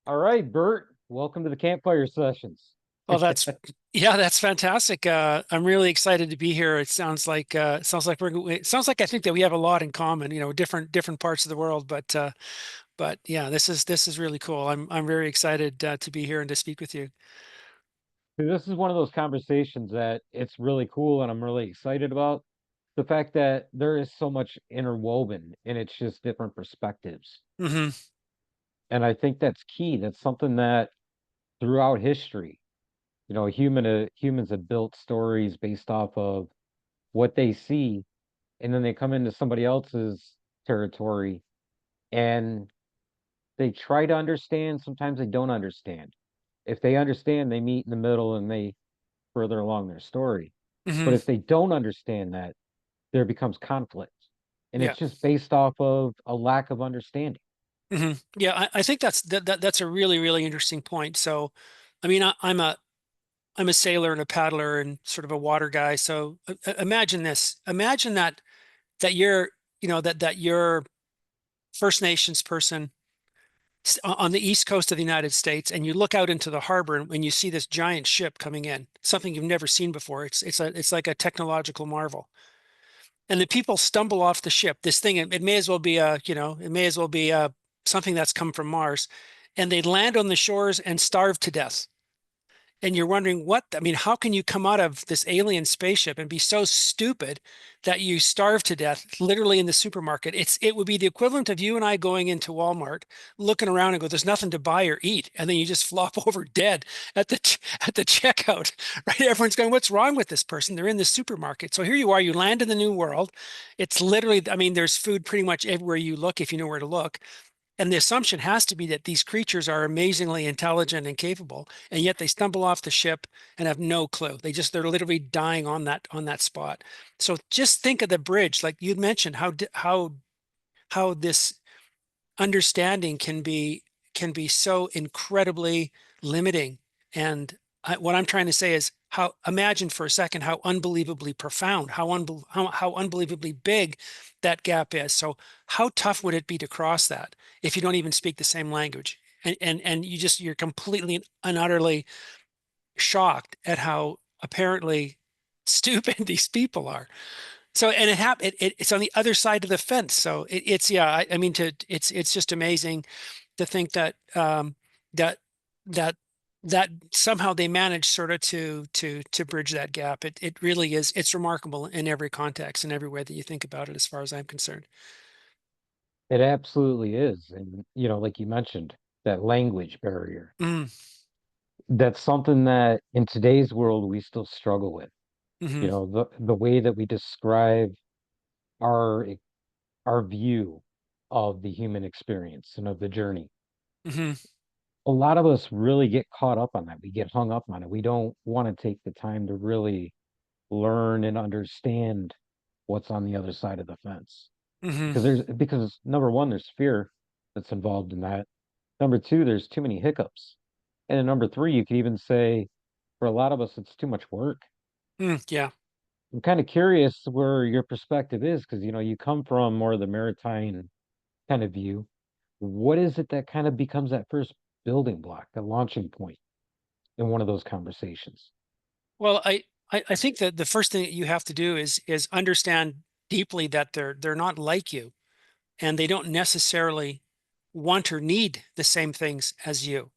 All right, Bert, welcome to the campfire sessions. Well, yeah, that's fantastic. I'm really excited to be here. It sounds like I think that we have a lot in common, different parts of the world, but yeah, this is really cool. I'm very excited to be here and to speak with you. This is one of those conversations that it's really cool and I'm really excited about. The fact that there is so much interwoven and it's just different perspectives. Hmm. And I think that's key. That's something that throughout history, humans have built stories based off of what they see, and then they come into somebody else's territory and they try to understand. Sometimes they don't understand. If they understand, they meet in the middle and they further along their story. But Hmm. if they don't understand that, there becomes conflict. And Yeah. it's just based off of a lack of understanding. Yeah, I think that's a really, really interesting point. So, I mean, I'm a sailor and a paddler and sort of a water guy. So imagine this. Imagine that you're, that you're First Nations person on the east coast of the United States, and you look out into the harbor and you see this giant ship coming in, something you've never seen before. It's like a technological marvel. And the people stumble off the ship. This thing, it may as well be it may as well be something that's come from Mars, and they land on the shores and starve to death. And you're wondering I mean, how can you come out of this alien spaceship and be so stupid that you starve to death literally in the supermarket? It would be the equivalent of you and I going into Walmart, looking around and go, there's nothing to buy or eat, and then you just flop over dead at the checkout, right? Everyone's going, what's wrong with this person? They're in the supermarket. So here you are, you land in the new world. It's literally, I mean, there's food pretty much everywhere you look if you know where to look. And the assumption has to be that these creatures are amazingly intelligent and capable, and yet they stumble off the ship and have no clue. They're literally dying on that spot. So just think of the bridge, like you mentioned, how this understanding can be so incredibly limiting. And what I'm trying to say is how imagine for a second how unbelievably profound, how unbelievably big that gap is. So how tough would it be to cross that if you don't even speak the same language? And you're completely and utterly shocked at how apparently stupid these people are. So, and it's on the other side of the fence. So I mean, it's just amazing to think that that that somehow they manage sort of to bridge that gap. It really is. It's remarkable in every context and every way that you think about it, as far as I'm concerned. It absolutely is. And, like you mentioned, that language barrier, Mm, that's something that in today's world we still struggle with. hmm. The way that we describe our our view of the human experience and of the journey. Hmm. A lot of us really get caught up on that. We get hung up on it. We don't want to take the time to really learn and understand what's on the other side of the fence. Hmm. Because number one, there's fear that's involved in that. Number two, there's too many hiccups. And then number three, you could even say for a lot of us, it's too much work. Mm, yeah. I'm kind of curious where your perspective is because you come from more of the maritime kind of view. What is it that kind of becomes that first building block, the launching point in one of those conversations? Well, I think that the first thing that you have to do is understand deeply that they're not like you, and they don't necessarily want or need the same things as you.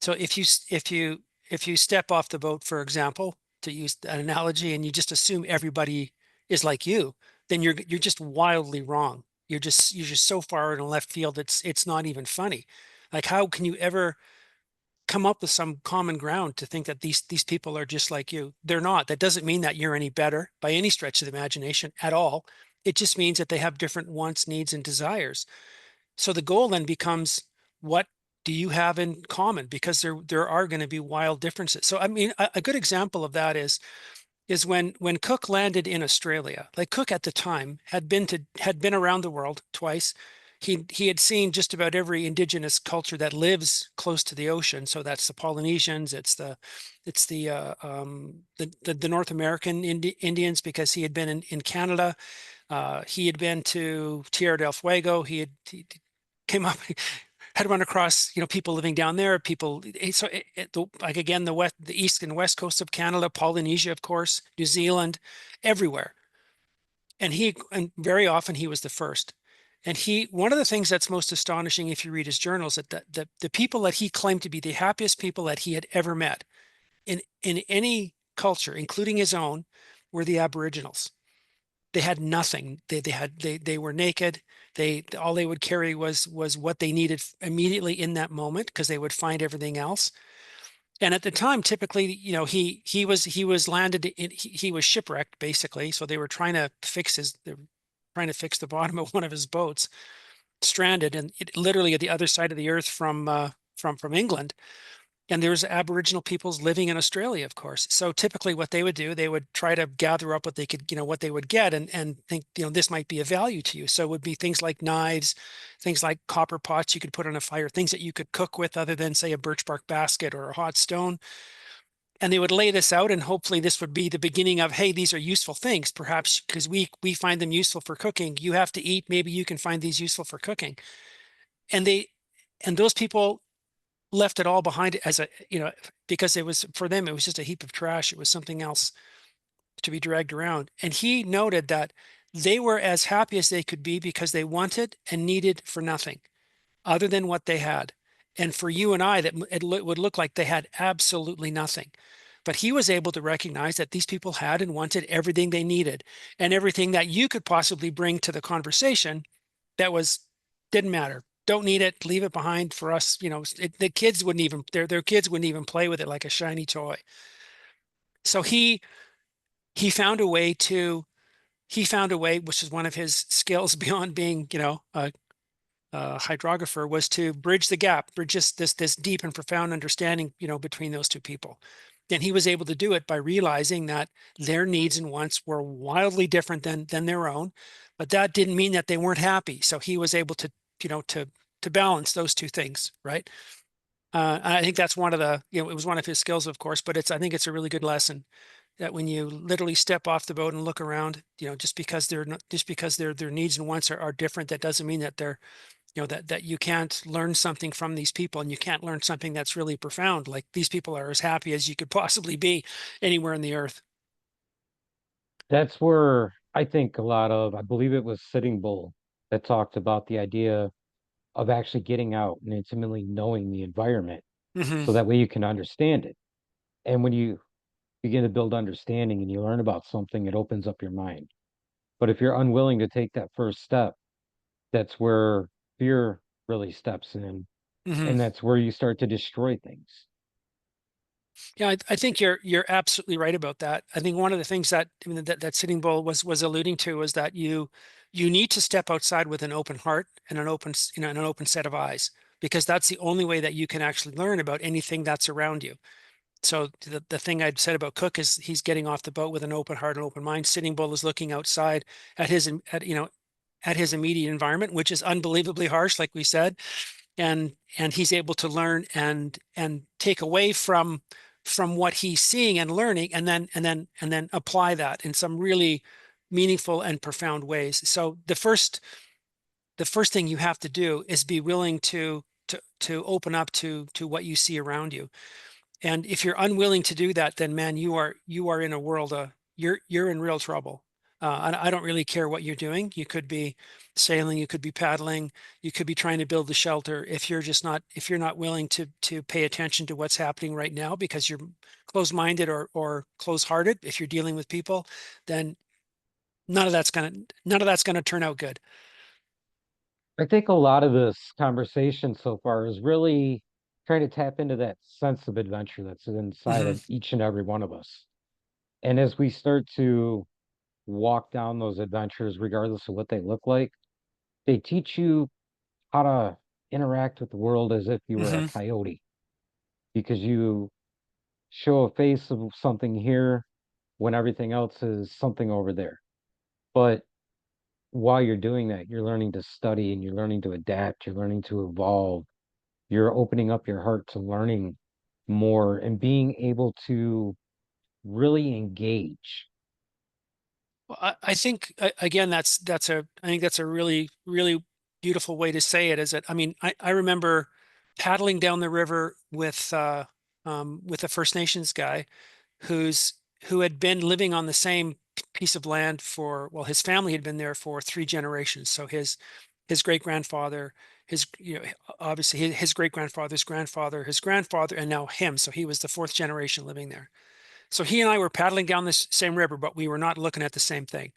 So if you step off the boat, for example, to use an analogy, and you just assume everybody is like you, then you're just wildly wrong. You're just so far in a left field, it's not even funny. Like, how can you ever come up with some common ground to think that these people are just like you? They're not. That doesn't mean that you're any better by any stretch of the imagination at all. It just means that they have different wants, needs, and desires. So the goal then becomes, what do you have in common? Because there are going to be wild differences. So I mean, a good example of that is when Cook landed in Australia. Like, Cook at the time had been around the world twice. He had seen just about every indigenous culture that lives close to the ocean. So that's the Polynesians, it's the North American Indians, because he had been in Canada. He had been to Tierra del Fuego. He came up. had run across, people living down there, people. So like again, the east and west coast of Canada, Polynesia, of course, New Zealand, everywhere. And very often he was the first. And one of the things that's most astonishing if you read his journals, that the people that he claimed to be the happiest people that he had ever met in any culture, including his own, were the Aboriginals. They had nothing. They were naked. They all they would carry was what they needed immediately in that moment, because they would find everything else. And at the time, typically, he was landed he was shipwrecked basically. So they were trying to fix the bottom of one of his boats, stranded, and literally at the other side of the earth from England. And there's Aboriginal peoples living in Australia, of course. So typically what they would do, they would try to gather up what they could, what they would get, and think, this might be of value to you. So it would be things like knives, things like copper pots you could put on a fire, things that you could cook with other than, say, a birch bark basket or a hot stone. And they would lay this out, and hopefully this would be the beginning of, hey, these are useful things, perhaps because we find them useful for cooking. You have to eat, maybe you can find these useful for cooking. And those people left it all behind as because it was, for them, it was just a heap of trash. It was something else to be dragged around. And he noted that they were as happy as they could be because they wanted and needed for nothing other than what they had. And for you and I, that would look like they had absolutely nothing. But he was able to recognize that these people had and wanted everything they needed, and everything that you could possibly bring to the conversation that was didn't matter. Don't need it. Leave it behind for us. The kids wouldn't even their kids wouldn't even play with it like a shiny toy. So he found a way to he found a way, which is one of his skills beyond being, a hydrographer, was to bridge the gap, bridge just this deep and profound understanding, between those two people. And he was able to do it by realizing that their needs and wants were wildly different than their own, but that didn't mean that they weren't happy. So he was able to, to balance those two things, right? And I think that's one of the, it was one of his skills, of course, but I think it's a really good lesson that when you literally step off the boat and look around, just because they're not, just because their needs and wants are different, that doesn't mean that they're, that you can't learn something from these people, and you can't learn something that's really profound. Like, these people are as happy as you could possibly be anywhere in the earth. That's where I think a lot of, I believe it was Sitting Bull that talked about the idea of actually getting out and intimately knowing the environment Hmm. so that way you can understand it. And when you begin to build understanding and you learn about something, it opens up your mind. But if you're unwilling to take that first step, that's where fear really steps in, Hmm. and that's where you start to destroy things. Yeah, I think you're absolutely right about that. I think one of the things that, I mean, that Sitting Bull was alluding to was that you need to step outside with an open heart and an open set of eyes, because that's the only way that you can actually learn about anything that's around you. So the thing I'd said about Cook is he's getting off the boat with an open heart and open mind. Sitting Bull is looking outside at his immediate environment, which is unbelievably harsh, like we said, and he's able to learn and take away from what he's seeing and learning, and then apply that in some really meaningful and profound ways. So the first thing you have to do is be willing to open up to what you see around you. And if you're unwilling to do that, then man, you are in a world, you're in real trouble. I don't really care what you're doing. You could be sailing, you could be paddling, you could be trying to build the shelter. If you're not willing to pay attention to what's happening right now because you're closed-minded or close-hearted, if you're dealing with people, then none of that's gonna turn out good. I think a lot of this conversation so far is really trying to tap into that sense of adventure that's inside Hmm. of each and every one of us. And as we start to walk down those adventures, regardless of what they look like, they teach you how to interact with the world as if you were a Hmm. coyote, because you show a face of something here when everything else is something over there. But while you're doing that, you're learning to study and you're learning to adapt, you're learning to evolve, you're opening up your heart to learning more and being able to really engage. Well, I think again, I think that's a really, really beautiful way to say it is that, I mean, I remember paddling down the river with a First Nations guy who had been living on the same piece of land for, well, his family had been there for three generations. So his great grandfather, his, you know, obviously his great grandfather's grandfather, his grandfather, and now him. So he was the fourth generation living there. So he and I were paddling down this same river, but we were not looking at the same thing.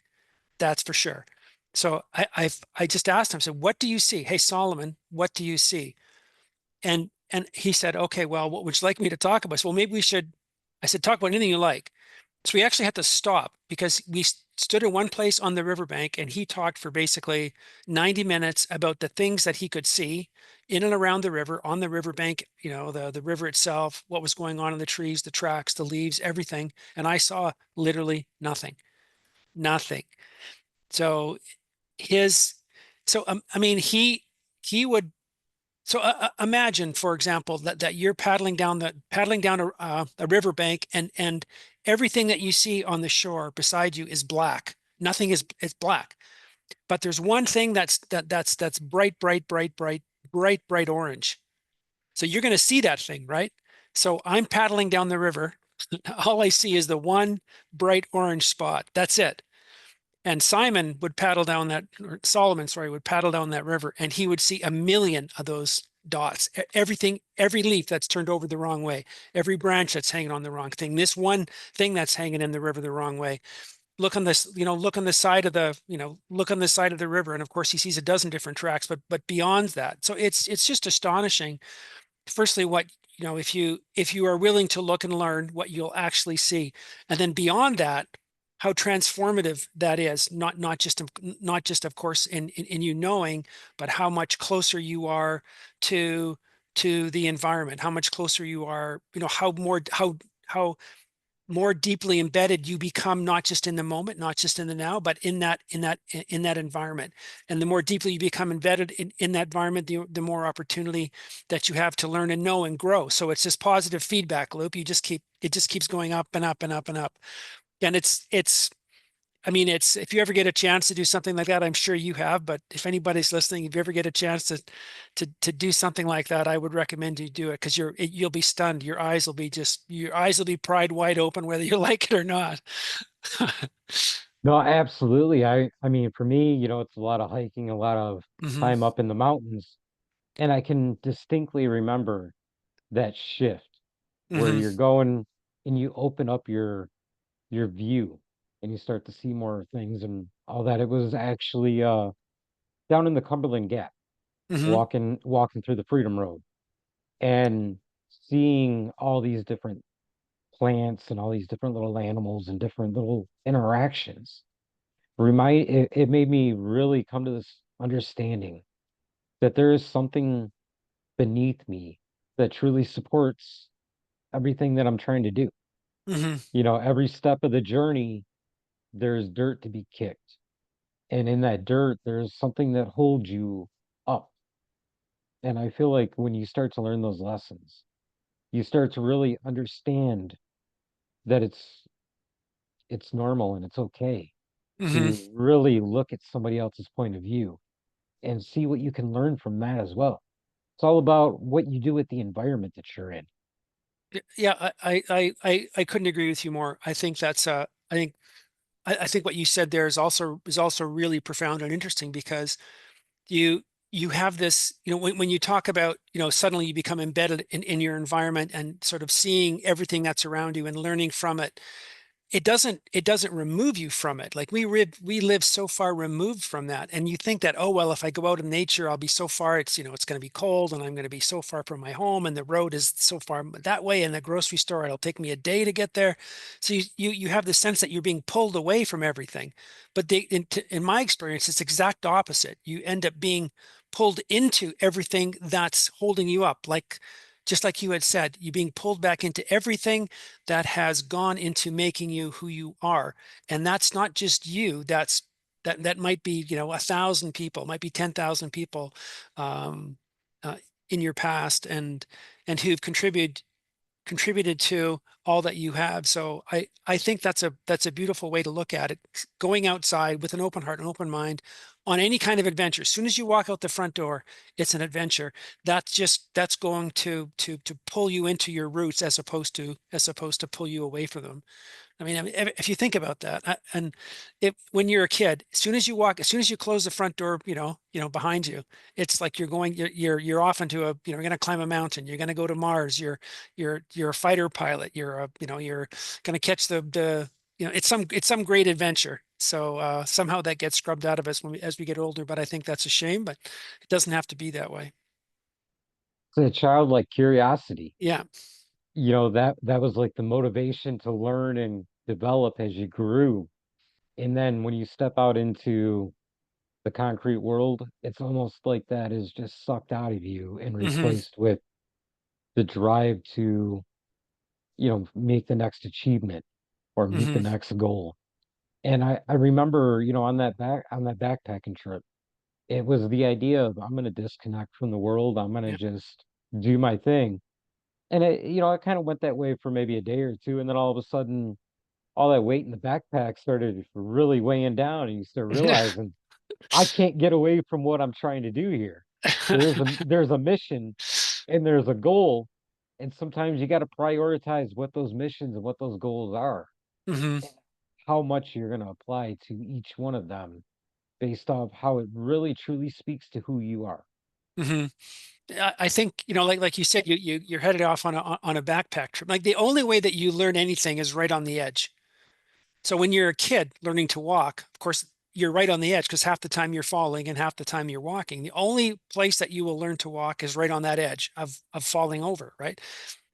That's for sure. So I just asked him, I said, "What do you see? Hey, Solomon, what do you see?" And he said, "Okay, well, what would you like me to talk about?" I said, "Well, maybe we should." I said, "Talk about anything you like." So we actually had to stop because we stood in one place on the riverbank and he talked for basically 90 minutes about the things that he could see in and around the river, on the riverbank, you know, the river itself, what was going on in the trees, the tracks, the leaves, everything. And I saw literally nothing, nothing. So his, I mean, he would, so imagine, for example, that you're paddling down a riverbank, and everything that you see on the shore beside you is black. Nothing is black, but there's one thing that's bright, bright, bright, bright, bright, bright orange. So you're going to see that thing, right? So I'm paddling down the river. All I see is the one bright orange spot. That's it. And Simon would paddle down that, or Solomon, sorry, would paddle down that river, and he would see a million of those dots. Everything, every leaf that's turned over the wrong way, every branch that's hanging on the wrong thing, this one thing that's hanging in the river the wrong way. Look on this, you know, look on the side of the, you know, look on the side of the river, and of course he sees a dozen different tracks, but beyond that. So it's just astonishing. Firstly, what, you know, if you are willing to look and learn, what you'll actually see, and then beyond that, how transformative that is, not just of course in you knowing, but how much closer you are to the environment, how much closer you are, you know, how more deeply embedded you become, not just in the moment, not just in the now, but in that environment. And the more deeply you become embedded in that environment, the more opportunity that you have to learn and know and grow. So it's this positive feedback loop. It just keeps going up and up and up and up. And it's I mean, it's, if you ever get a chance to do something like that, I'm sure you have, but if anybody's listening, if you ever get a chance to do something like that, I would recommend you do it, because you'll be stunned. Your eyes will be pried wide open, whether you like it or not. No, absolutely. I mean, for me, it's a lot of hiking, a lot of Hmm. time up in the mountains, and I can distinctly remember that shift where Hmm. you're going and you open up your view and you start to see more things and all that. It was actually down in the Cumberland Gap, Hmm. walking through the Freedom Road and seeing all these different plants and all these different little animals and different little interactions. It made me really come to this understanding that there is something beneath me that truly supports everything that I'm trying to do. Hmm. Every step of the journey, there's dirt to be kicked. And in that dirt, there's something that holds you up. And I feel like when you start to learn those lessons, you start to really understand that it's normal and it's okay Hmm. to really look at somebody else's point of view and see what you can learn from that as well. It's all about what you do with the environment that you're in. Yeah, I couldn't agree with you more. I think that's I think what you said there is also really profound and interesting, because you you have this, you know, when you talk about, you know, suddenly you become embedded in your environment and sort of seeing everything that's around you and learning from it. It doesn't remove you from it. Like we live so far removed from that, and you think that, oh well, if I go out in nature, I'll be so far, it's, you know, it's going to be cold and I'm going to be so far from my home, and the road is so far that way, and the grocery store, it'll take me a day to get there. So you have the sense that you're being pulled away from everything. But in my experience, it's exact opposite. You end up being pulled into everything that's holding you up, like just like you had said, you being pulled back into everything that has gone into making you who you are. And that's not just you. That might be, you know, 1,000 people, might be 10,000 people um, uh, in your past, and who've contributed to all that you have. So I think that's a beautiful way to look at it. Going outside with an open heart, an open mind, on any kind of adventure. As soon as you walk out the front door, it's an adventure. That's going to pull you into your roots as opposed to pull you away from them. I mean, if you think about that, and if when you're a kid, as soon as you close the front door, behind you, it's like you're off into you're going to climb a mountain, you're going to go to Mars, you're a fighter pilot, you're going to catch it's some great adventure. So somehow that gets scrubbed out of us as we get older, but I think that's a shame, but it doesn't have to be that way. It's a childlike curiosity. Yeah. That was like the motivation to learn and develop as you grew. And then when you step out into the concrete world, it's almost like that is just sucked out of you and Hmm. replaced with the drive to, make the next achievement or meet the Hmm. next goal. And I remember, on that backpacking trip, it was the idea of I'm gonna disconnect from the world. I'm gonna Yeah. just do my thing. And it kind of went that way for maybe a day or two, and then all of a sudden all that weight in the backpack started really weighing down, and you start realizing I can't get away from what I'm trying to do here. There's a mission and there's a goal, and sometimes you got to prioritize what those missions and what those goals are, Hmm. and how much you're going to apply to each one of them based off how it really truly speaks to who you are. Hmm. I think, like you said, you're headed off on a backpack trip. Like the only way that you learn anything is right on the edge. So when you're a kid learning to walk, of course, you're right on the edge because half the time you're falling and half the time you're walking. The only place that you will learn to walk is right on that edge of falling over, right?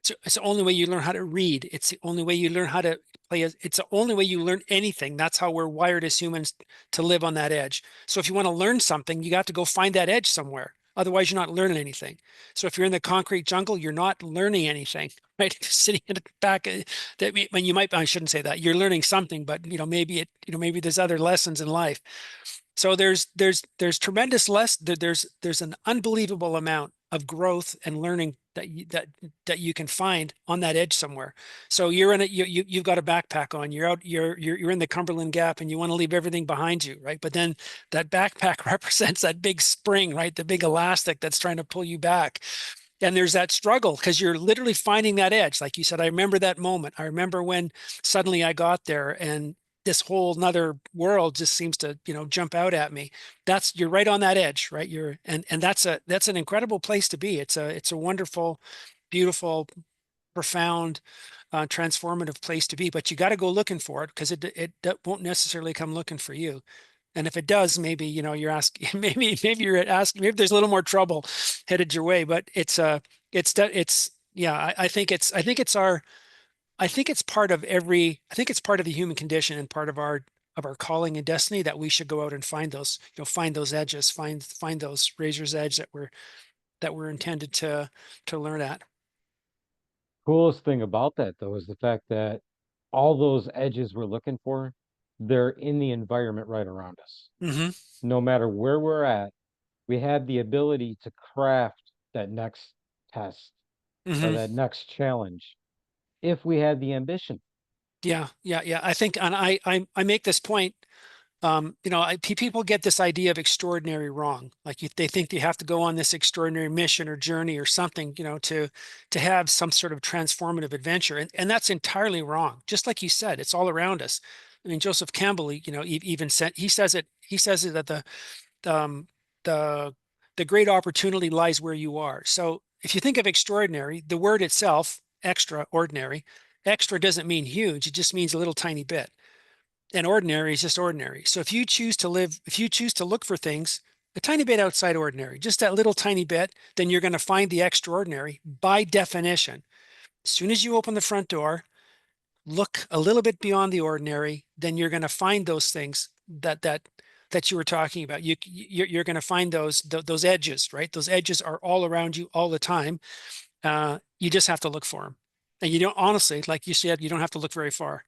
So it's the only way you learn how to read. It's the only way you learn how to play. It's the only way you learn anything. That's how we're wired as humans to live on that edge. So if you want to learn something, you got to go find that edge somewhere. Otherwise, you're not learning anything. So if you're in the concrete jungle, you're not learning anything, right? If you're sitting in the back, when you might, I shouldn't say that. You're learning something, but maybe there's other lessons in life. So there's tremendous there's an unbelievable amount of growth and learning that you can find on that edge somewhere. So you're in it, you've got a backpack on, you're out, you're in the Cumberland Gap and you want to leave everything behind you, right? But then that backpack represents that big spring, right? The big elastic that's trying to pull you back. And there's that struggle because you're literally finding that edge. Like you said, I remember that moment. I remember when suddenly I got there and this whole another world just seems to, jump out at me. You're right on that edge, right? And that's an incredible place to be. It's a wonderful, beautiful, profound, transformative place to be. But you got to go looking for it because it won't necessarily come looking for you. And if it does, maybe, you're asking, maybe you're asking, maybe there's a little more trouble headed your way, but yeah, I think it's part of the human condition and part of our calling and destiny that we should go out and find those edges, find those razor's edge that we're intended to learn at. Coolest thing about that though is the fact that all those edges we're looking for, they're in the environment right around us. Hmm. No matter where we're at, we have the ability to craft that next test or Hmm. that next challenge if we had the ambition. Yeah, yeah, yeah. I think, and I make this point. People get this idea of extraordinary wrong. Like they think they have to go on this extraordinary mission or journey or something, to have some sort of transformative adventure, and that's entirely wrong. Just like you said, it's all around us. I mean, Joseph Campbell, even said he says it that um, the the great opportunity lies where you are. So if you think of extraordinary, the word itself, extraordinary, extra doesn't mean huge. It just means a little tiny bit, and ordinary is just ordinary. So if you choose to look for things a tiny bit outside ordinary, just that little tiny bit, then you're going to find the extraordinary by definition. As soon as you open the front door, look a little bit beyond the ordinary, then you're going to find those things that you were talking about. You're going to find those edges, right? Those edges are all around you all the time. You just have to look for them, and you don't honestly, like you said, you don't have to look very far.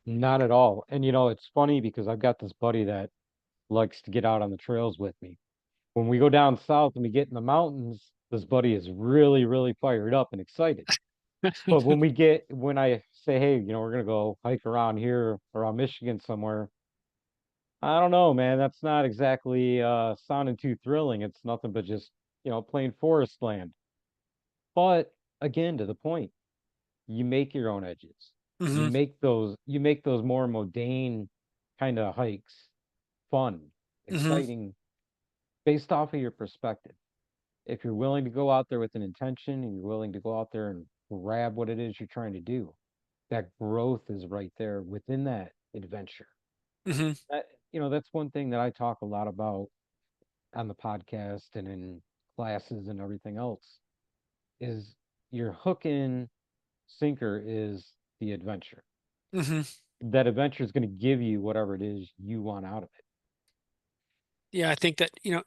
Not at all. And it's funny because I've got this buddy that likes to get out on the trails with me. When we go down south and we get in the mountains, this buddy is really, really fired up and excited. But when I say, hey, we're gonna go hike around here around Michigan somewhere, I don't know, man. That's not exactly sounding too thrilling. It's nothing but just, plain forest land. But again, to the point, you make your own edges. Hmm. You make those more mundane kind of hikes fun, Hmm. exciting, based off of your perspective. If you're willing to go out there with an intention and you're willing to go out there and grab what it is you're trying to do, that growth is right there within that adventure. Hmm. That's one thing that I talk a lot about on the podcast and in classes and everything else is your hook in sinker is the adventure. Hmm. That adventure is going to give you whatever it is you want out of it. Yeah, I think that, yeah,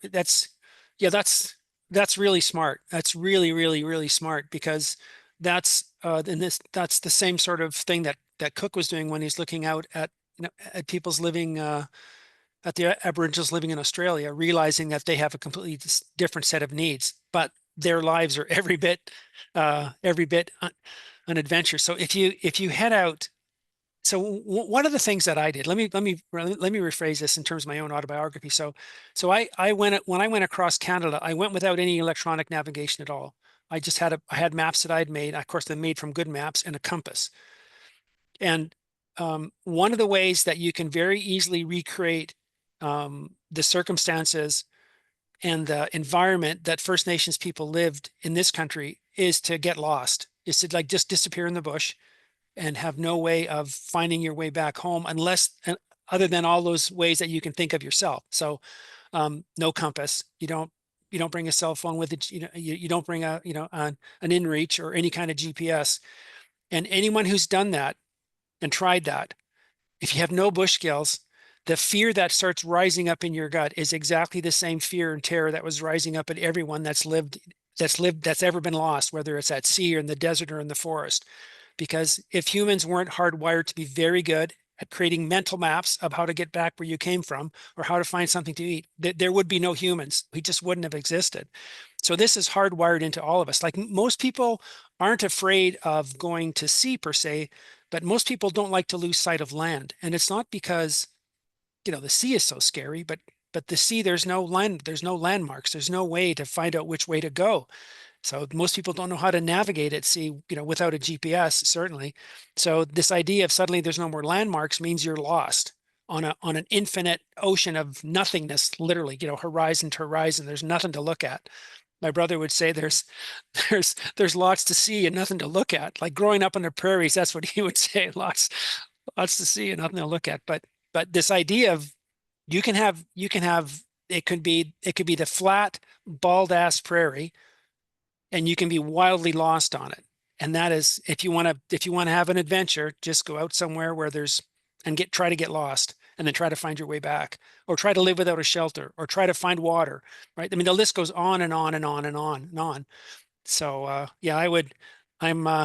that's really smart. That's really, really, really smart because that's the same sort of thing that Cook was doing when he's looking out at, at people's living, at the Aboriginals living in Australia, realizing that they have a completely different set of needs, but their lives are every bit an adventure. So if you head out, so one of the things that I did, let me rephrase this in terms of my own autobiography. So I went when I went across Canada, I went without any electronic navigation at all. I had maps that I had made. Of course, they're made from good maps and a compass. And one of the ways that you can very easily recreate the circumstances and the environment that First Nations people lived in this country is to get lost, is to like just disappear in the bush and have no way of finding your way back home unless other than all those ways that you can think of yourself. So no compass. You don't bring a cell phone with it. You don't bring an inReach or any kind of GPS. And anyone who's done that and tried that, if you have no bush skills, the fear that starts rising up in your gut is exactly the same fear and terror that was rising up in everyone that's ever been lost, whether it's at sea or in the desert or in the forest. Because if humans weren't hardwired to be very good at creating mental maps of how to get back where you came from or how to find something to eat, there would be no humans. We just wouldn't have existed. So this is hardwired into all of us. Like most people aren't afraid of going to sea per se, but most people don't like to lose sight of land. And it's not because, the sea is so scary, but the sea, there's no landmarks. There's no way to find out which way to go. So most people don't know how to navigate at sea, without a GPS, certainly. So this idea of suddenly there's no more landmarks means you're lost on an infinite ocean of nothingness, literally, horizon to horizon. There's nothing to look at. My brother would say there's lots to see and nothing to look at. Like growing up on the prairies, that's what he would say. Lots to see and nothing to look at. But this idea of you can have it could be the flat, bald ass prairie and you can be wildly lost on it. And that is if you want to have an adventure, just go out somewhere where there's and try to get lost and then try to find your way back or try to live without a shelter or try to find water, right? I mean, the list goes on and on and on and on and on. So yeah,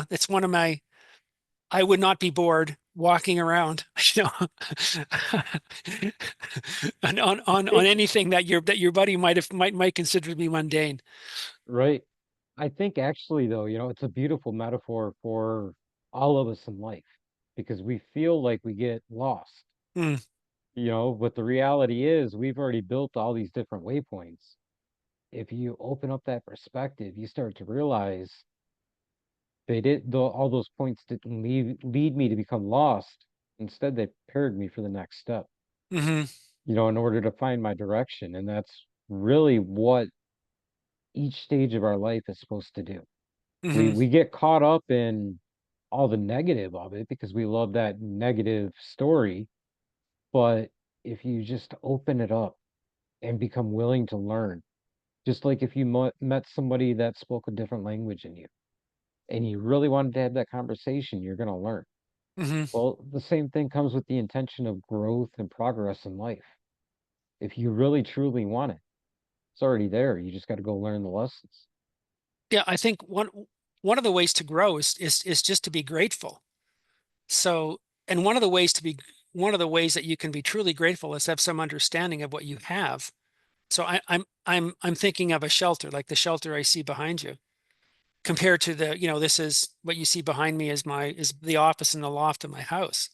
it's one of my I would not be bored walking around, on It, anything that your buddy might consider to be mundane. right. I think actually, though, it's a beautiful metaphor for all of us in life because we feel like we get lost, Mm, but the reality is we've already built all these different waypoints. If you open up that perspective, you start to realize all those points didn't lead me to become lost. Instead, they prepared me for the next step, hmm. in order to find my direction. And that's really what each stage of our life is supposed to do. We Hmm. we get caught up in all the negative of it because we love that negative story. But if you just open it up and become willing to learn, just like if you met somebody that spoke a different language than you and you really wanted to have that conversation, you're going to learn. Hmm. Well, the same thing comes with the intention of growth and progress in life. If you really truly want it, it's already there. You just got to go learn the lessons. Yeah, I think one of the ways to grow is just to be grateful. So, and one of the ways that you can be truly grateful is have some understanding of what you have. So I'm thinking of a shelter, like the shelter I see behind you, compared to this is what you see behind me is the office and the loft of my house.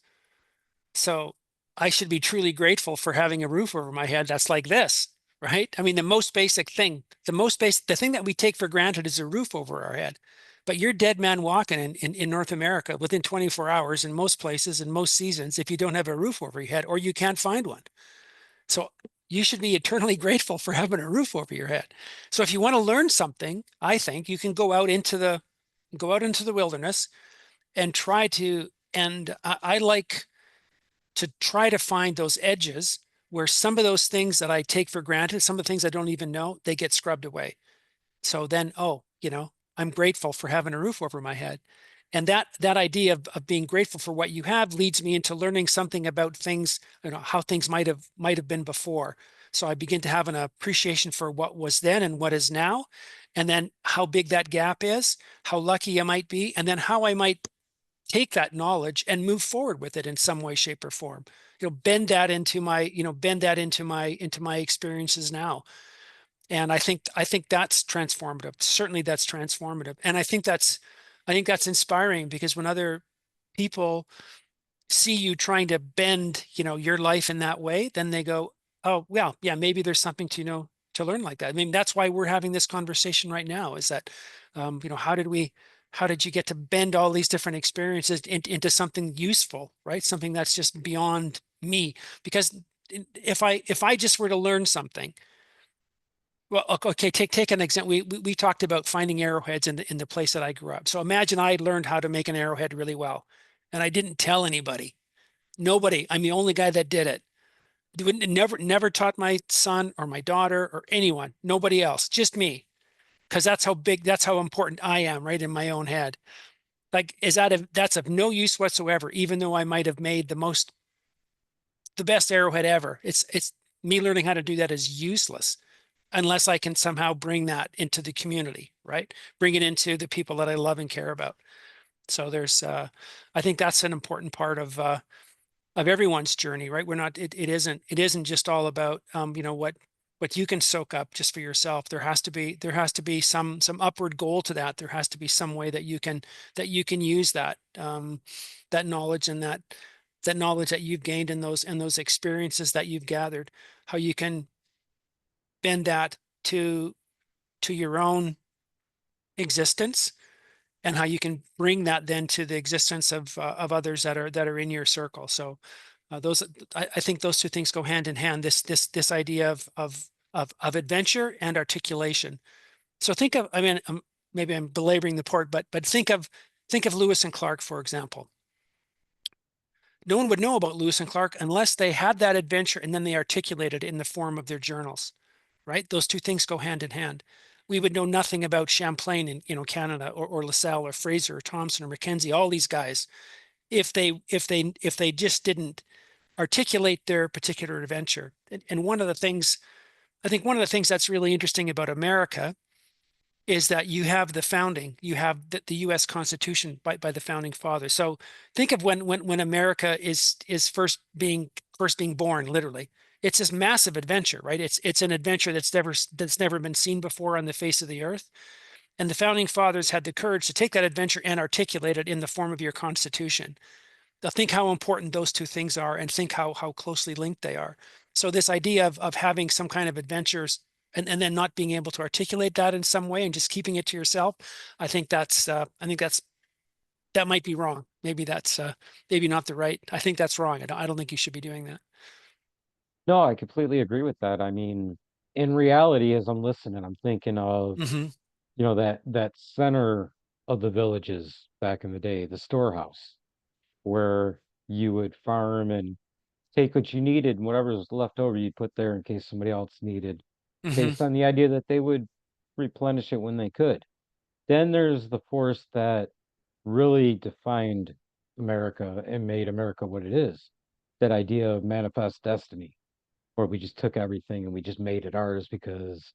So I should be truly grateful for having a roof over my head that's like this, right? I mean, the most basic thing, the thing that we take for granted is a roof over our head. But you're dead man walking in North America within 24 hours in most places in most seasons if you don't have a roof over your head or you can't find one. So you should be eternally grateful for having a roof over your head. So if you want to learn something, I think you can go out into the wilderness and try to, and I like to try to find those edges where some of those things that I take for granted, some of the things I don't even know, they get scrubbed away. So then, oh, I'm grateful for having a roof over my head. And that idea of being grateful for what you have leads me into learning something about things, how things might have been before. So I begin to have an appreciation for what was then and what is now, and then how big that gap is, how lucky I might be, and then how I might take that knowledge and move forward with it in some way, shape, or form. Bend that into my experiences now. And I think that's transformative. Certainly that's transformative. And I think that's inspiring because when other people see you trying to bend, your life in that way, then they go, oh, well, yeah, maybe there's something to learn like that. I mean, that's why we're having this conversation right now is that, how did you get to bend all these different experiences into something useful, right? Something that's just beyond me. Because if I just were to learn something, well, okay, take an example. We talked about finding arrowheads in the place that I grew up. So imagine I learned how to make an arrowhead really well, and I didn't tell anybody. Nobody. I'm the only guy that did it. Never taught my son or my daughter or anyone. Nobody else. Just me. Because that's how important I am, right in my own head. Like, that's of no use whatsoever, even though I might have made the best arrowhead ever. It's me learning how to do that is useless unless I can somehow bring that into the community, right? Bring it into the people that I love and care about. So I think that's an important part of everyone's journey, right? It isn't just all about, what you can soak up just for yourself. There has to be some upward goal to that. There has to be some way that you can use that knowledge and that knowledge that you've gained in those experiences that you've gathered, how you can bend that to your own existence and how you can bring that then to the existence of others that are in your circle. So those I think those two things go hand in hand. This idea of adventure and articulation. So think of, I mean, maybe I'm belaboring the point, but think of Lewis and Clark, for example. No one would know about Lewis and Clark unless they had that adventure and then they articulated it in the form of their journals, right? Those two things go hand in hand. We would know nothing about Champlain in Canada or LaSalle or Fraser or Thompson or Mackenzie, all these guys, if they just didn't articulate their particular adventure. And one of the things that's really interesting about America is that you have the U.S. Constitution by the founding fathers. So think of when America is first being born, literally. It's this massive adventure, right? It's an adventure that's never been seen before on the face of the earth. And the founding fathers had the courage to take that adventure and articulate it in the form of your Constitution. Now think how important those two things are and think how closely linked they are. So this idea of having some kind of adventures and then not being able to articulate that in some way and just keeping it to yourself, I think that might be wrong. Maybe that's maybe not the right. I think that's wrong. I don't think you should be doing that. No, I completely agree with that. I mean, in reality, as I'm listening, I'm thinking of, Hmm. that center of the villages back in the day, the storehouse, where you would farm and take what you needed and whatever was left over you'd put there in case somebody else needed, Hmm. based on the idea that they would replenish it when they could. Then there's the force that really defined America and made America what it is. That idea of manifest destiny, where we just took everything and we just made it ours because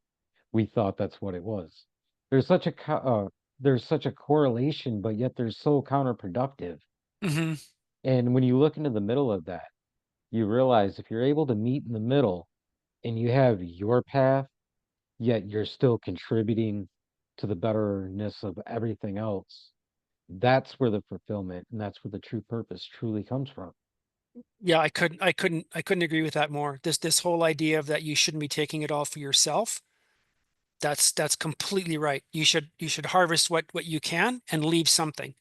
we thought that's what it was. There's such a there's such a correlation, but yet they're so counterproductive. Hmm. And when you look into the middle of that, you realize if you're able to meet in the middle and you have your path, yet you're still contributing to the betterness of everything else, that's where the fulfillment and that's where the true purpose truly comes from. Yeah, I couldn't agree with that more. This whole idea of that you shouldn't be taking it all for yourself. That's completely right. You should harvest what you can and leave something.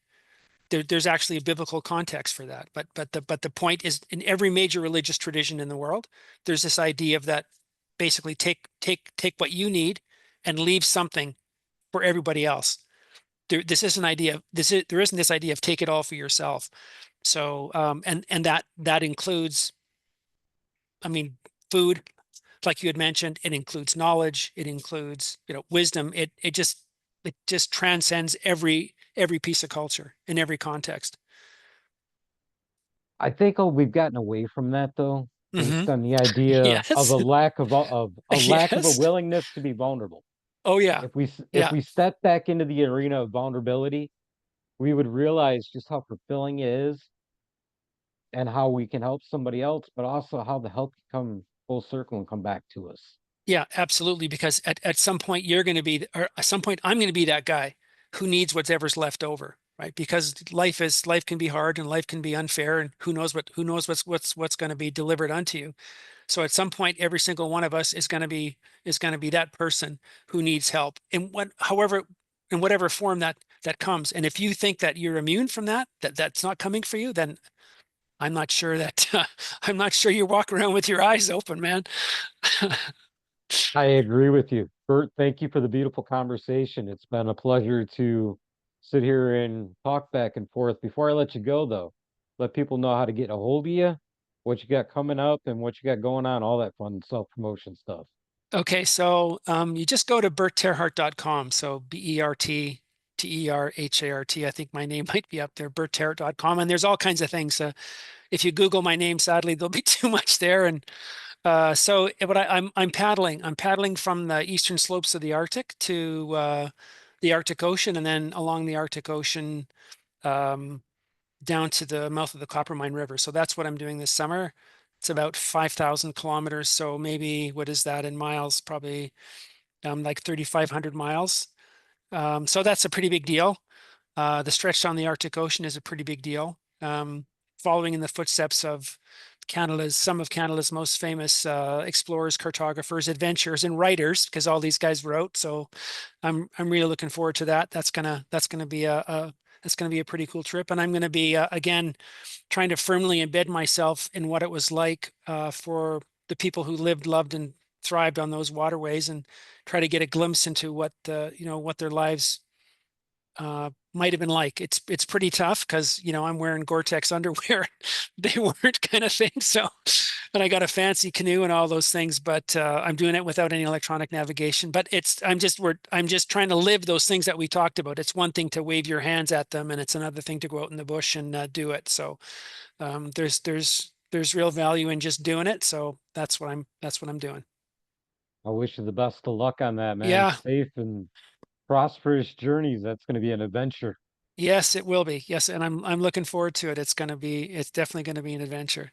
There's actually a biblical context for that. But the point is, in every major religious tradition in the world, there's this idea of that basically take what you need and leave something for everybody else. This is an idea. There isn't this idea of take it all for yourself. So and that includes, I mean, food, like you had mentioned. It includes knowledge. It includes, wisdom. It just transcends every piece of culture in every context. I think we've gotten away from that though, Hmm. based on the idea of Yes. a lack of a Yes. willingness to be vulnerable. Oh yeah. If Yeah. we step back into the arena of vulnerability, we would realize just how fulfilling it is and how we can help somebody else, but also how the help can come full circle and come back to us. Yeah, absolutely. Because at some point you're going to be, or at some point I'm going to be that guy who needs whatever's left over, right? Because life can be hard and life can be unfair, and who knows what's going to be delivered unto you. So at some point, every single one of us is going to be that person who needs help in whatever form that comes. And if you think that you're immune from that's not coming for you, then I'm not sure that I'm not sure you walk around with your eyes open, man. I agree with you. Bert, thank you for the beautiful conversation. It's been a pleasure to sit here and talk back and forth. Before I let you go, though, let people know how to get a hold of you, what you got coming up, and what you got going on, all that fun self-promotion stuff. Okay, so you just go to bertterhart.com. So BertTerhart. I think my name might be up there, bertterhart.com. And there's all kinds of things. If you Google my name, sadly, there'll be too much there. And but I'm paddling. I'm paddling from the eastern slopes of the Arctic to the Arctic Ocean, and then along the Arctic Ocean um, down to the mouth of the Coppermine River. So that's what I'm doing this summer. It's about 5,000 kilometers. So maybe what is that in miles? Probably like 3,500 miles. So that's a pretty big deal. The stretch on the Arctic Ocean is a pretty big deal. Following in the footsteps of some of Canada's most famous explorers, cartographers, adventurers, and writers, because all these guys wrote. So I'm really looking forward to that. That's gonna be a pretty cool trip, and I'm gonna be again trying to firmly embed myself in what it was like for the people who lived, loved, and thrived on those waterways, and try to get a glimpse into what their lives might have been like. It's pretty tough because I'm wearing Gore-Tex underwear. They weren't, kind of thing. So, and I got a fancy canoe and all those things, but I'm doing it without any electronic navigation. But I'm just trying to live those things that we talked about. It's one thing to wave your hands at them, and it's another thing to go out in the bush and do it. So there's real value in just doing it. So that's what I'm doing. I wish you the best of luck on that, man. Yeah. Safe and prosperous journeys. That's going to be an adventure. Yes, it will be. Yes, and I'm looking forward to it. It's definitely going to be an adventure.